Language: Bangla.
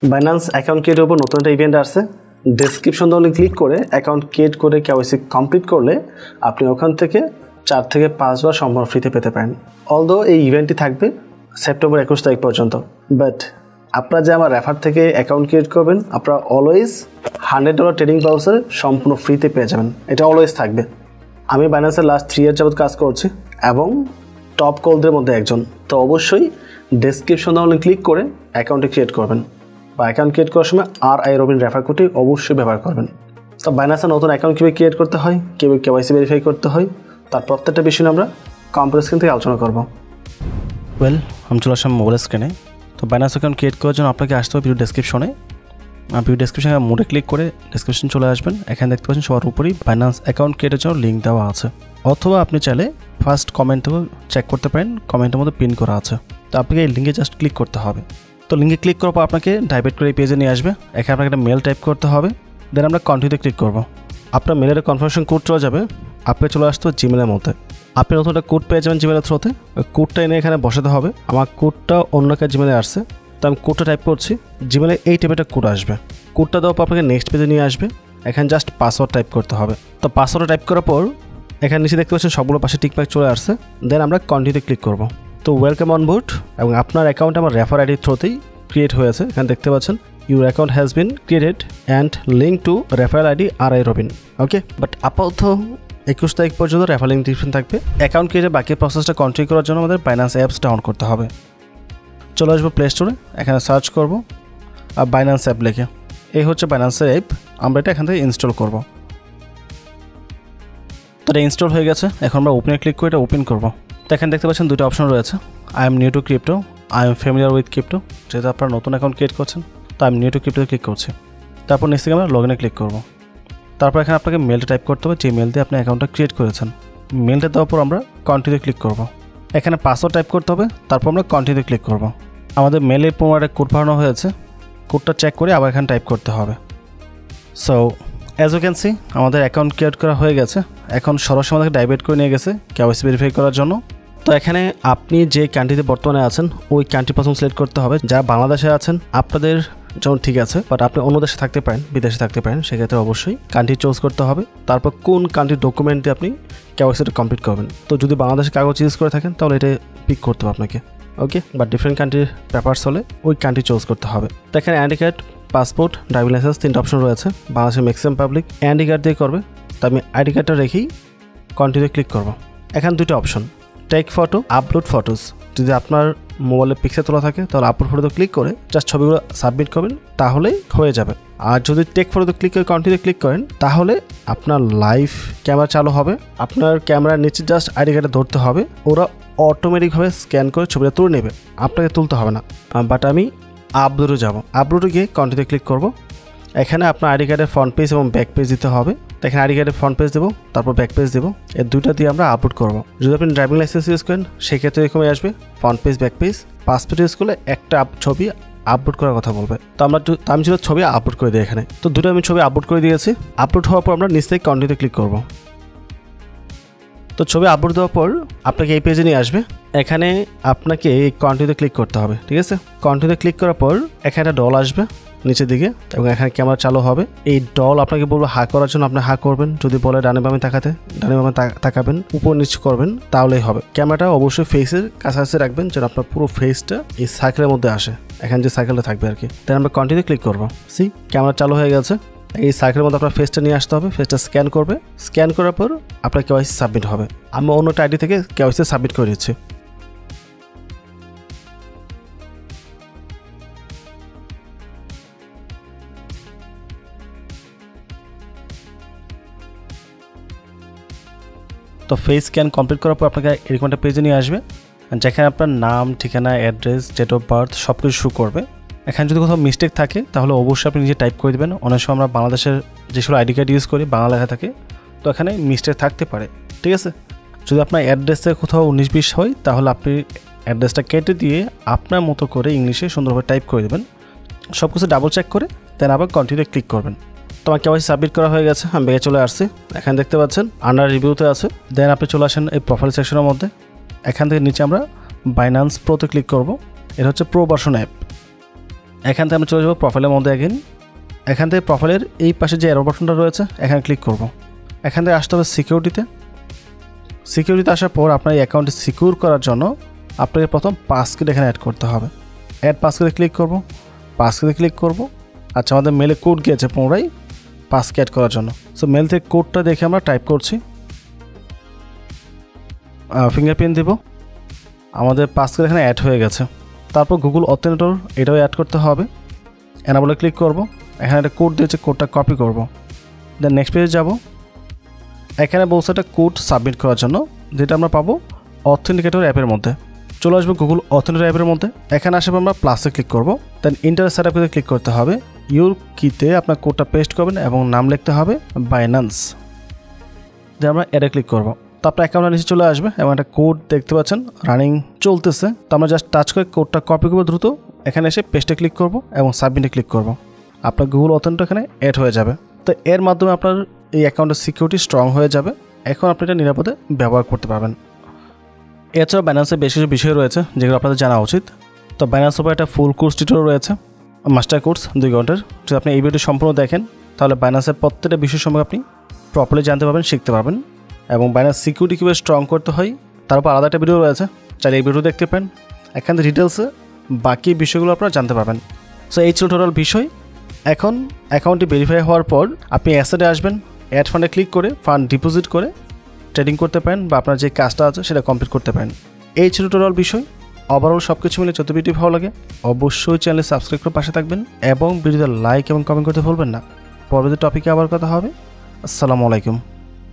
বাইন্যান্স অ্যাকাউন্ট ক্রিয়েটের উপর নতুন একটা ইভেন্ট আসছে। ডেসক্রিপশন দেওয়া ক্লিক করে অ্যাকাউন্ট ক্রিয়েট করে কেওয়াইসি কমপ্লিট করলে আপনি ওখান থেকে 4 থেকে 5 বার সম্পূর্ণ ফ্রিতে পেতে পারেন। অলদো এই ইভেন্টটি থাকবে সেপ্টেম্বর 21 তারিখ পর্যন্ত, বাট আপনারা যে আমার রেফার থেকে অ্যাকাউন্ট ক্রিয়েট করবেন আপনারা অলওয়েজ $100 ট্রেডিং ভাউচার সম্পূর্ণ ফ্রিতে পেয়ে যাবেন। এটা অলওয়েজ থাকবে। আমি বাইন্যান্সের লাস্ট 3 ইয়ার যাবত কাজ করছি এবং টপ কলদের মধ্যে একজন। তো অবশ্যই ডেসক্রিপশন দেওয়া ক্লিক করে অ্যাকাউন্টে ক্রিয়েট করবেন বা অ্যাকাউন্ট ক্রিয়েট করার সময় RI রবিন রেফার কোডটি অবশ্যই ব্যবহার করবেন। তো বাইন্যান্সের নতুন অ্যাকাউন্ট কীভাবে ক্রিয়েট করতে হয়, কীভাবে কেওয়াইসি ভেরিফাই করতে হয়, তার প্রত্যেকটা বিষয় আমরা কম্পিউটার স্ক্রিন থেকে আলোচনা করব। আমি চলে আসলাম মোবাইল স্ক্রিনে। তো বাইন্যান্স অ্যাকাউন্ট ক্রিয়েট করার জন্য আপনাকে আসতে হবে ভিডিও ডেসক্রিপশনে। ভিডিও ডেসক্রিপশনে মোডে ক্লিক করে ডেসক্রিপশন চলে আসবেন। এখানে দেখতে পাচ্ছেন সবার উপরেই বাইন্যান্স অ্যাকাউন্ট ক্রিয়েটের জন্য লিঙ্ক দেওয়া আছে, অথবা আপনি চাইলে ফার্স্ট কমেন্টেও চেক করতে পারেন, কমেন্টের মধ্যে পিন করা আছে। তো আপনাকে এই লিঙ্কে জাস্ট ক্লিক করতে হবে। তো লিঙ্কে ক্লিক করার পর আপনাকে ডাইরেক্ট করে এই পেজে নিয়ে আসবে। এখানে আপনাকে একটা মেল টাইপ করতে হবে, দেন আমরা কন্টিনিউতে ক্লিক করব। আপনার মেলের কনফার্মেশন কোড চলে যাবে, আপনি চলে আসতে হবে জিমেলের মধ্যে। আপনি নতুন একটা কোড পেয়ে যাবেন জিমেলের থ্রুতে। ওই কোডটা এনে এখানে বসাতে হবে। আমার কোডটা অন্য একটা জিমেলে আসছে, তো আমি কোডটা টাইপ করছি। জিমেলে এই টাইপের একটা কোড আসবে। কোডটা দেওয়ার পর আপনাকে নেক্সট পেজে নিয়ে আসবে। এখানে জাস্ট পাসওয়ার্ড টাইপ করতে হবে। তো পাসওয়ার্ডটা টাইপ করার পর এখানে নিচে দেখতে পাচ্ছেন সবগুলো পাশে টিকমার্ক চলে আসছে, দেন আমরা কন্টিনিউতে ক্লিক করব। তো ওয়েলকাম অন বোর্ড, এবং আপনার অ্যাকাউন্ট আমার রেফার আইডির থ্রুতেই ক্রিয়েট হয়েছে। এখানে দেখতে পাচ্ছেন your account has been created and link to referral ID RI Robin. Okay, but আপাতত 21 তারিখ পর্যন্ত রেফার লিঙ্ক ডিসক্রিপশন থাকবে। অ্যাকাউন্ট ক্রিয়েটের বাকি প্রসেসটা কন্টিনিউ করার জন্য আমাদের বাইন্যান্স অ্যাপস ডাউন করতে হবে। চলে আসবো প্লে স্টোরে, এখানে সার্চ করব আর বাইন্যান্স অ্যাপ লিখে। এই হচ্ছে বাইন্যান্সের অ্যাপ, আমরা এটা এখান থেকে ইনস্টল করব। তো এটা ইনস্টল হয়ে গেছে। এখন আমরা ওপেনে ক্লিক করে এটা ওপেন করব। তো এখানে দেখতে পাচ্ছেন দুটো অপশন রয়েছে, I am new two crypto, I am familiar with crypto. যেহেতু আপনারা নতুন অ্যাকাউন্ট ক্রিয়েট করছেন, তো আমি নিউ টু ক্রিপ্টোতে ক্লিক করছি। তারপর নিচ থেকে আমরা লগ ইনে ক্লিক করব। তারপর এখানে আপনাকে মেলটা টাইপ করতে হবে, যে মেল দিয়ে আপনি অ্যাকাউন্টটা ক্রিয়েট করেছেন। মেলটা দেওয়ার পর আমরা কন্টিনিউ ক্লিক করব। এখানে পাসওয়ার্ড টাইপ করতে হবে, তারপর আমরা কন্টিনিউ ক্লিক করব। আমাদের মেলের প্রমাণে কোড পাঠানো হয়েছে, কোডটা চেক করে আবার এখানে টাইপ করতে হবে। So as you can see আমাদের অ্যাকাউন্ট ক্রিয়েট করা হয়ে গেছে। এখন সরাসরি আমাদেরকে ডাইভার্ট করে নিয়ে গেছে কেওয়াইসি ভেরিফাই করার জন্য। তো এখানে আপনি যে কান্ট্রিতে বর্তমানে আছেন ওই কান্ট্রি প্রথম সিলেক্ট করতে হবে। যারা বাংলাদেশে আছেন আপনাদের যেমন ঠিক আছে, বাট আপনি অন্য দেশে থাকতে পারেন, বিদেশে থাকতে পারেন, সেক্ষেত্রে অবশ্যই কান্ট্রি চুজ করতে হবে। তারপর কোন কান্ট্রির ডকুমেন্ট দিয়ে আপনি কেওয়াইসিটা কমপ্লিট করবেন। তো যদি বাংলাদেশে কাগজ ইউজ করে থাকেন তাহলে এটা পিক করতে হবে আপনাকে। ওকে, বাট ডিফারেন্ট কান্ট্রির পেপারস হলে ওই কান্ট্রি চুজ করতে হবে। তো এখানে ID card, passport, driving licence 3টা অপশন রয়েছে। বাংলাদেশের ম্যাক্সিমাম পাবলিক আইডি কার্ড দিয়ে করবে, তো আমি আইডি কার্ডটা রেখেই কন্টিনিউ ক্লিক করব। এখানে দুটো option, take photo, upload photos. যদি আপনার মোবাইলে পিকচার তোলা থাকে তাহলে আপলোড ফটোতে ক্লিক করে জাস্ট ছবিগুলো সাবমিট করবেন, তাহলেই হয়ে যাবে। আর যদি টেক ফটোতে ক্লিক করে কন্টিনিউ ক্লিক করেন তাহলে আপনার লাইভ ক্যামেরা চালু হবে। আপনার ক্যামেরার নিচে জাস্ট আইডি কার্ডে ধরতে হবে, ওরা অটোমেটিকভাবে স্ক্যান করে ছবিটা তুলে নেবে, আপনাকে তুলতে হবে না। বাট আমি আপলোডে যাব, আপলোডে গিয়ে কন্টিনিউ ক্লিক করব। এখানে আপনার আইডি কার্ডের ফ্রন্ট পেজ এবং ব্যাক পেজ দিতে হবে। এখানে আইডি কার্ডের ফ্রন্ট পেজ দেবো, তারপর ব্যাক পেজ দেবো, এই দুইটা দিয়ে আমরা আপলোড করবো। যদি আপনি ড্রাইভিং লাইসেন্স ইউজ করেন সেক্ষেত্রে এরকমই আসবে, front page back page. Passport use করলে একটা ছবি আপলোড করার কথা বলবে। তো আমি ছিল ছবি আপলোড করে দিই এখানে। তো দুটো আমি ছবি আপলোড করে দিয়েছি। আপলোড হওয়ার পর আমরা নিচ থেকে কন্টিনিউতে ক্লিক করবো। তো ছবি আপলোড দেওয়ার পর আপনাকে এই পেজে নিয়ে আসবে। এখানে আপনাকে এই কন্টিনিউতে ক্লিক করতে হবে, ঠিক আছে। কন্টিনিউতে ক্লিক করার পর এখানে একটা ডল আসবে নিচের দিকে, এবং এখানে ক্যামেরা চালু হবে। এই ডল আপনাকে বলবো হা করার জন্য আপনি হা করবেন। যদি বলে ডানে বামে তাকাতে, ডানে বামে তাকাবেন, উপর নিচে করবেন, তাহলেই হবে। ক্যামেরাটা অবশ্যই ফেসের কাছাকাছি রাখবেন যেন আপনার পুরো ফেসটা এই সার্কেলের মধ্যে আসে, এখানে যে সার্কেলটা থাকবে আর কি। তাই আমরা কন্টিনিউ ক্লিক করবো। সি, ক্যামেরা চালু হয়ে গেছে। এই সার্কেলের মধ্যে আপনার ফেসটা নিয়ে আসতে হবে, ফেসটা স্ক্যান করবে। স্ক্যান করার পর আপনার কেওয়াইসি সাবমিট হবে। আমি অন্য একটা আইডি থেকে কেওয়াইসি সাবমিট করে দিচ্ছি। তো ফেস স্ক্যান কমপ্লিট করার পর আপনাকে এরকম একটা পেজে নিয়ে আসবে, যেখানে আপনার নাম, ঠিকানা, অ্যাড্রেস, ডেট অফ বার্থ সব কিছু শো করবে। এখানে যদি কোথাও মিস্টেক থাকে তাহলে অবশ্যই আপনি নিজে টাইপ করে দেবেন। অনেক সময় আমরা বাংলাদেশের যেসব আইডি কার্ড ইউজ করি বাংলা লেখা থাকে, তো এখানে মিস্টেক থাকতে পারে, ঠিক আছে। যদি আপনার অ্যাড্রেসে কোথাও 19-20 হয় তাহলে আপনি অ্যাড্রেসটা কেটে দিয়ে আপনার মতো করে ইংলিশে সুন্দরভাবে টাইপ করে দেবেন। সব কিছু ডাবল চেক করে দেন আবার কন্টিনিউ ক্লিক করবেন। তো আমার কেওয়াইসি সাবমিট করা হয়ে গেছে, আমি ব্যাগে চলে আসছি। এখানে দেখতে পাচ্ছেন আন্ডার রিভিউতে আছে। দেন আপনি চলে আসেন এই প্রোফাইল সেকশনের মধ্যে। এখান থেকে নিচে আমরা বাইন্যান্স প্রোতে ক্লিক করব। এটা হচ্ছে প্রো ভার্সন অ্যাপ। এখান থেকে আমরা চলে যাবো প্রোফাইলের মধ্যে অ্যাগেন। এখান থেকে প্রোফাইলের এই পাশে যে অ্যারো বাটনটা রয়েছে এখানে ক্লিক করব। এখান থেকে আসতে হবে সিকিউরিটিতে আসার পর আপনার এই অ্যাকাউন্টটি সিকিউর করার জন্য আপনাকে প্রথম পাসকিটা এখানে অ্যাড করতে হবে। অ্যাড পাসকিতে ক্লিক করব। আচ্ছা, আমাদের মেলে কোড গিয়েছে পুনরায় পাসকি অ্যাড করার জন্য। সো মেল থেকে কোডটা দেখে আমরা টাইপ করছি, ফিঙ্গারপ্রিন্ট দেব। আমাদের পাসকি এখানে অ্যাড হয়ে গেছে। তারপর গুগল অথেন্টিকেটর এটাও অ্যাড করতে হবে। এনাবলে ক্লিক করব। এখানে একটা কোড দিয়েছে, কোডটা কপি করব। দেন নেক্সট পেজে যাব। এখানে বলছে একটা কোড সাবমিট করার জন্য, যেটা আমরা পাবো অথেন্টিকেটর অ্যাপের মধ্যে। চলে আসবো গুগল অথেন্টিকেটর অ্যাপের মধ্যে। এখানে আসবে আমরা প্লাসে ক্লিক করব। দেন ইন্টার সেটআপে ক্লিক করতে হবে। ইউর কিতে আপনার কোডটা পেস্ট করবেন এবং নাম লিখতে হবে বাইন্যান্স। দেন আমরা অ্যাডে ক্লিক করব। তো আপনার অ্যাকাউন্টের নিচে চলে আসবে এবং একটা কোড দেখতে পাচ্ছেন রানিং চলতেছে। তো আমরা জাস্ট টাচ করে কোডটা কপি করবো দ্রুত। এখানে এসে পেস্টে ক্লিক করব এবং সাবমিটে ক্লিক করব। আপনার গুগল অথেন্টিকেটর এখানে অ্যাড হয়ে যাবে। তো এর মাধ্যমে আপনার এই অ্যাকাউন্টের সিকিউরিটি স্ট্রং হয়ে যাবে। এখন আপনি এটা নিরাপদে ব্যবহার করতে পারবেন। এছাড়াও বাইন্যান্সে বেশ কিছু বিষয় রয়েছে যেগুলো আপনাদের জানা উচিত। তো বাইন্যান্স উপর একটা ফুল কোর্স টিউটোরিয়াল রয়েছে, মাস্টার কোর্স 2 ঘন্টার। যদি আপনি এই ভিডিওটি সম্পূর্ণ দেখেন তাহলে বাইন্যান্সের প্রত্যেকটা বিষয় সম্পর্কে আপনি প্রপারলি জানতে পারবেন, শিখতে পারবেন। এবং বাইন্যান্স সিকিউরিটি কীভাবে স্ট্রং করতে হয় তার উপর আলাদা একটা ভিডিও রয়েছে, চাইলে এই ভিডিও দেখতে পারেন। এখান থেকে ডিটেলসে বাকি বিষয়গুলো আপনারা জানতে পারবেন। সো এই ছিল টোটাল বিষয়। এখন অ্যাকাউন্টটি ভেরিফাই হওয়ার পর আপনি অ্যাসেটে আসবেন, অ্যাড ফান্ডে ক্লিক করে ফান্ড ডিপোজিট করে ট্রেডিং করতে পারেন বা আপনার যে কাজটা আছে সেটা কমপ্লিট করতে পারেন। এই ছিল টোটাল বিষয়। ওভারঅল সব কিছু মিলে যত ভিডিও ভালো লাগে অবশ্যই চ্যানেলে সাবস্ক্রাইব করে পাশে থাকবেন এবং ভিডিওতে লাইক এবং কমেন্ট করতে ভুলবেন না। পরবর্তী টপিকে আবার কথা হবে। আসসালামু আলাইকুম।